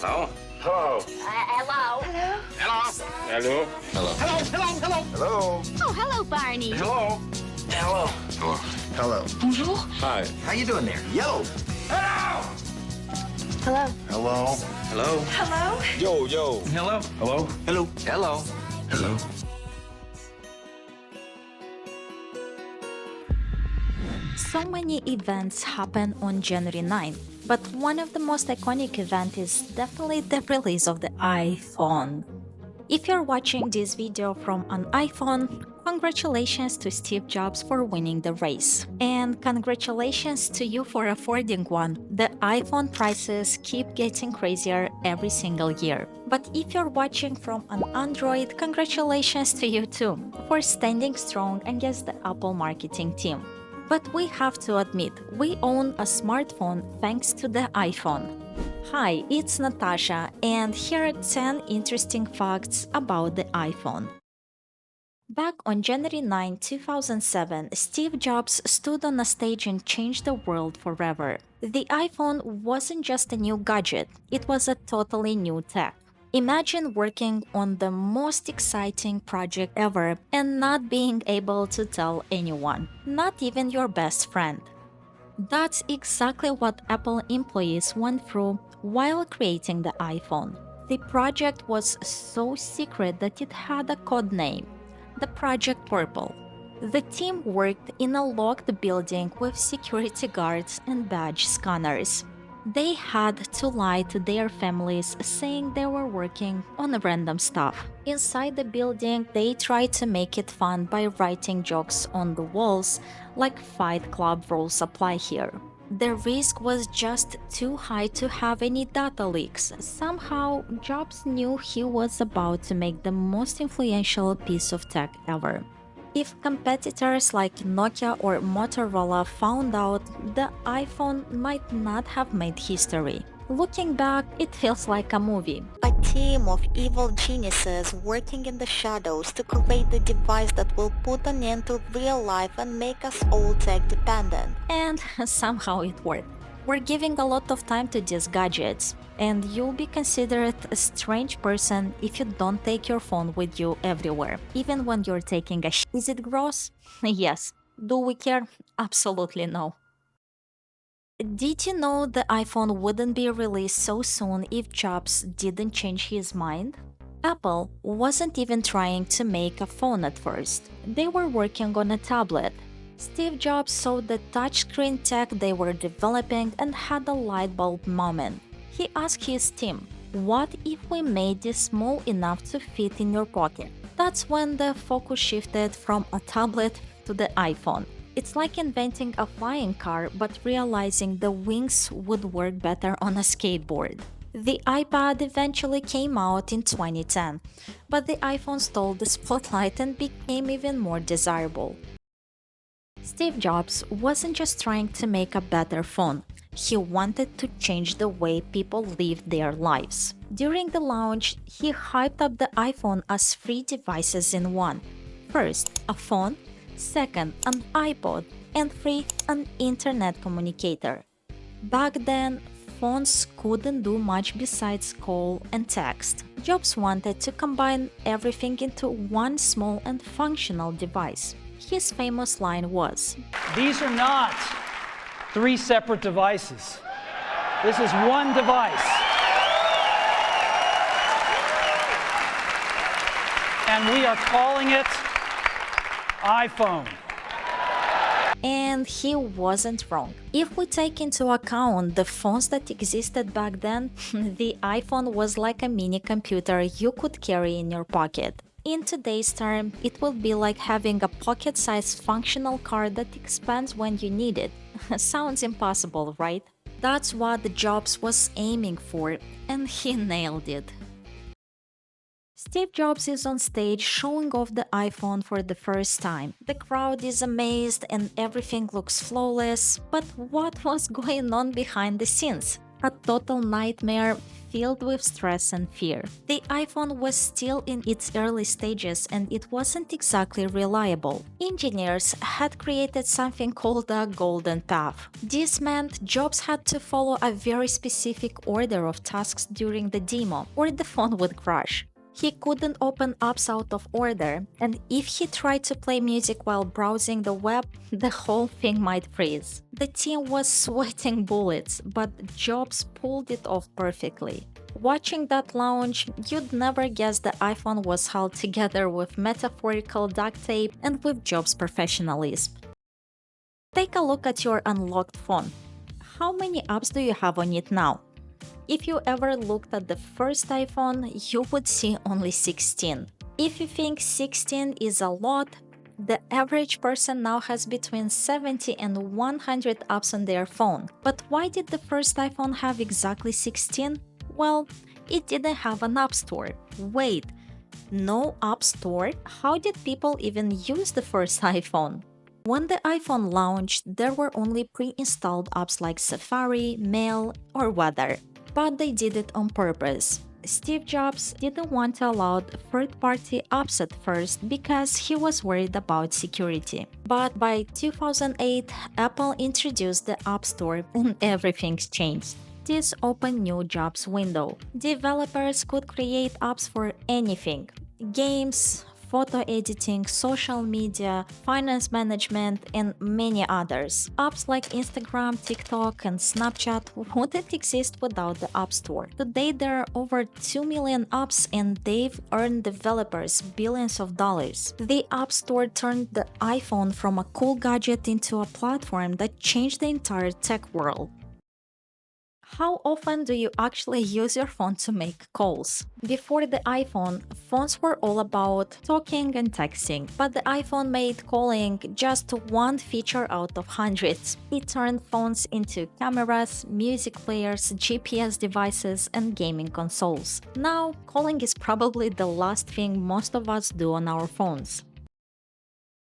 Hello? Hello? Hello. Hello? Hello? Hello? Hello. Oh, hello, Barney. Hello? Hello. Hello? Hello. Bonjour. Hi. How you doing there? Yo. Hello? Hello. Hello. Hello? Hello. Yo, yo. Hello. Hello? Hello. Hello? Hello? So many events happen on January 9th, but one of the most iconic events is definitely the release of the iPhone. If you're watching this video from an iPhone, congratulations to Steve Jobs for winning the race. And congratulations to you for affording one. The iPhone prices keep getting crazier every single year. But if you're watching from an Android, congratulations to you too, for standing strong against the Apple marketing team. But we have to admit, we own a smartphone thanks to the iPhone. Hi, it's Natasha, and here are 10 interesting facts about the iPhone. Back on January 9, 2007, Steve Jobs stood on a stage and changed the world forever. The iPhone wasn't just a new gadget, it was a totally new tech. Imagine working on the most exciting project ever and not being able to tell anyone, not even your best friend. That's exactly what Apple employees went through while creating the iPhone. The project was so secret that it had a code name, the Project Purple. The team worked in a locked building with security guards and badge scanners. They had to lie to their families saying they were working on random stuff. Inside the building, they tried to make it fun by writing jokes on the walls, like Fight Club rules apply here. The risk was just too high to have any data leaks. Somehow, Jobs knew he was about to make the most influential piece of tech ever. If competitors like Nokia or Motorola found out, the iPhone might not have made history. Looking back, it feels like a movie. A team of evil geniuses working in the shadows to create the device that will put an end to real life and make us all tech dependent. And somehow it worked. We're giving a lot of time to these gadgets, and you'll be considered a strange person if you don't take your phone with you everywhere, even when you're taking a Is it gross? Yes. Do we care? Absolutely no. Did you know the iPhone wouldn't be released so soon if Jobs didn't change his mind? Apple wasn't even trying to make a phone at first. They were working on a tablet. Steve Jobs saw the touchscreen tech they were developing and had a light bulb moment. He asked his team, "What if we made this small enough to fit in your pocket?" That's when the focus shifted from a tablet to the iPhone. It's like inventing a flying car but realizing the wings would work better on a skateboard. The iPad eventually came out in 2010, but the iPhone stole the spotlight and became even more desirable. Steve Jobs wasn't just trying to make a better phone, he wanted to change the way people lived their lives. During the launch, he hyped up the iPhone as three devices in one. First, a phone, second, an iPod, and three, an internet communicator. Back then, phones couldn't do much besides call and text. Jobs wanted to combine everything into one small and functional device. His famous line was, "These are not three separate devices. This is one device. And we are calling it iPhone." And he wasn't wrong. If we take into account the phones that existed back then, the iPhone was like a mini computer you could carry in your pocket. In today's term, it would be like having a pocket-sized functional car that expands when you need it. Sounds impossible, right? That's what Jobs was aiming for, and he nailed it. Steve Jobs is on stage showing off the iPhone for the first time. The crowd is amazed and everything looks flawless, but what was going on behind the scenes? A total nightmare filled with stress and fear. The iPhone was still in its early stages and it wasn't exactly reliable. Engineers had created something called a golden path. This meant Jobs had to follow a very specific order of tasks during the demo, or the phone would crash. He couldn't open apps out of order, and if he tried to play music while browsing the web, the whole thing might freeze. The team was sweating bullets, but Jobs pulled it off perfectly. Watching that launch, you'd never guess the iPhone was held together with metaphorical duct tape and with Jobs' professionalism. Take a look at your unlocked phone. How many apps do you have on it now? If you ever looked at the first iPhone, you would see only 16. If you think 16 is a lot, the average person now has between 70 and 100 apps on their phone. But why did the first iPhone have exactly 16? Well, it didn't have an app store. Wait, no app store? How did people even use the first iPhone? When the iPhone launched, there were only pre-installed apps like Safari, Mail, or Weather. But they did it on purpose. Steve Jobs didn't want to allow third-party apps at first because he was worried about security. But by 2008, Apple introduced the App Store and everything's changed. This opened new Jobs window. Developers could create apps for anything: games, photo editing, social media, finance management, and many others. Apps like Instagram, TikTok, and Snapchat wouldn't exist without the App Store. Today there are over 2 million apps and they've earned developers billions of dollars. The App Store turned the iPhone from a cool gadget into a platform that changed the entire tech world. How often do you actually use your phone to make calls? Before the iPhone, phones were all about talking and texting, but the iPhone made calling just one feature out of hundreds. It turned phones into cameras, music players, GPS devices, and gaming consoles. Now, calling is probably the last thing most of us do on our phones.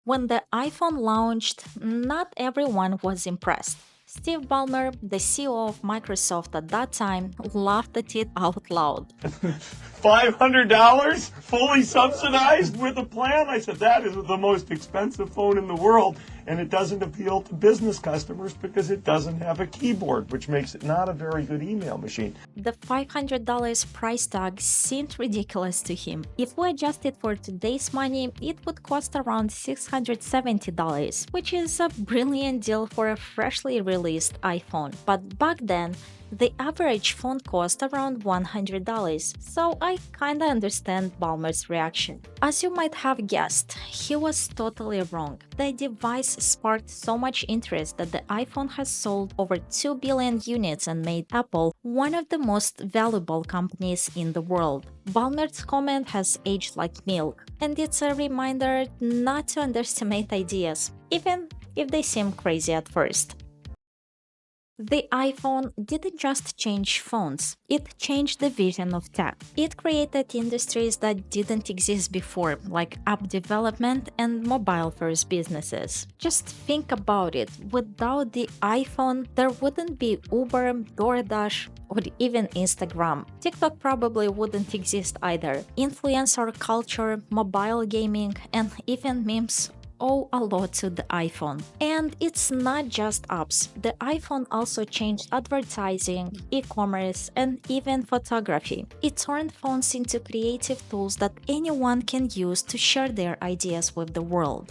When the iPhone launched, not everyone was impressed. Steve Ballmer, the CEO of Microsoft at that time, laughed at it out loud. $500 fully subsidized with a plan? I said, that is the most expensive phone in the world, and it doesn't appeal to business customers because it doesn't have a keyboard, which makes it not a very good email machine. The $500 price tag seemed ridiculous to him. If we adjust it for today's money, it would cost around $670, which is a brilliant deal for a freshly released iPhone. But back then, the average phone cost around $100, so I kinda understand Ballmer's reaction. As you might have guessed, he was totally wrong. The device sparked so much interest that the iPhone has sold over 2 billion units and made Apple one of the most valuable companies in the world. Ballmer's comment has aged like milk, and it's a reminder not to underestimate ideas, even if they seem crazy at first. The iPhone didn't just change phones, it changed the vision of tech. It created industries that didn't exist before, like app development and mobile-first businesses. Just think about it, without the iPhone, there wouldn't be Uber, DoorDash, or even Instagram. TikTok probably wouldn't exist either. Influencer culture, mobile gaming, and even memes owe a lot to the iPhone. And it's not just apps. The iPhone also changed advertising, e-commerce, and even photography. It turned phones into creative tools that anyone can use to share their ideas with the world.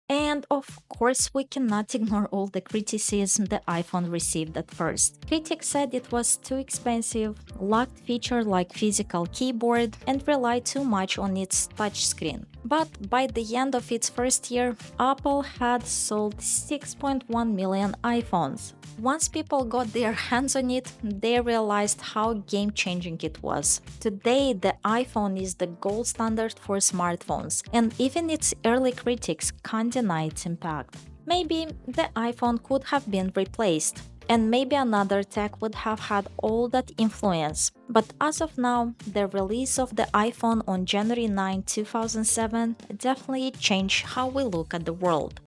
And of course, we cannot ignore all the criticism the iPhone received at first. Critics said it was too expensive, lacked features like physical keyboard, and relied too much on its touchscreen. But by the end of its first year, Apple had sold 6.1 million iPhones. Once people got their hands on it, they realized how game-changing it was. Today, the iPhone is the gold standard for smartphones, and even its early critics can't deny its impact. Maybe the iPhone could have been replaced, and maybe another tech would have had all that influence. But as of now, the release of the iPhone on January 9, 2007 definitely changed how we look at the world.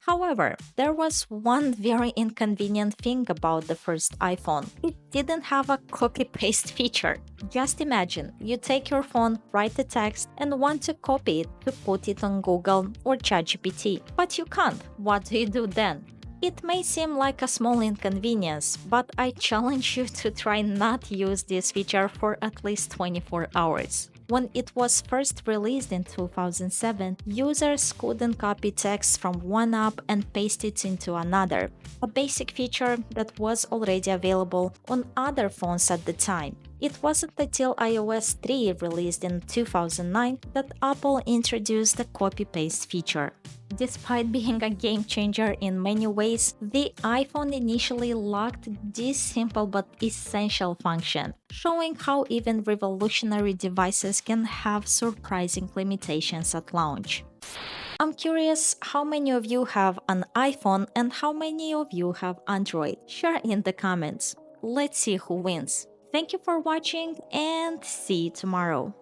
However, there was one very inconvenient thing about the first iPhone. It didn't have a copy-paste feature. Just imagine, you take your phone, write a text, and want to copy it to put it on Google or ChatGPT. But you can't. What do you do then? It may seem like a small inconvenience, but I challenge you to try not use this feature for at least 24 hours. When it was first released in 2007, users couldn't copy text from one app and paste it into another, a basic feature that was already available on other phones at the time. It wasn't until iOS 3 released in 2009 that Apple introduced the copy-paste feature. Despite being a game changer in many ways, the iPhone initially lacked this simple but essential function, showing how even revolutionary devices can have surprising limitations at launch. I'm curious how many of you have an iPhone and how many of you have Android. Share in the comments. Let's see who wins. Thank you for watching and see you tomorrow.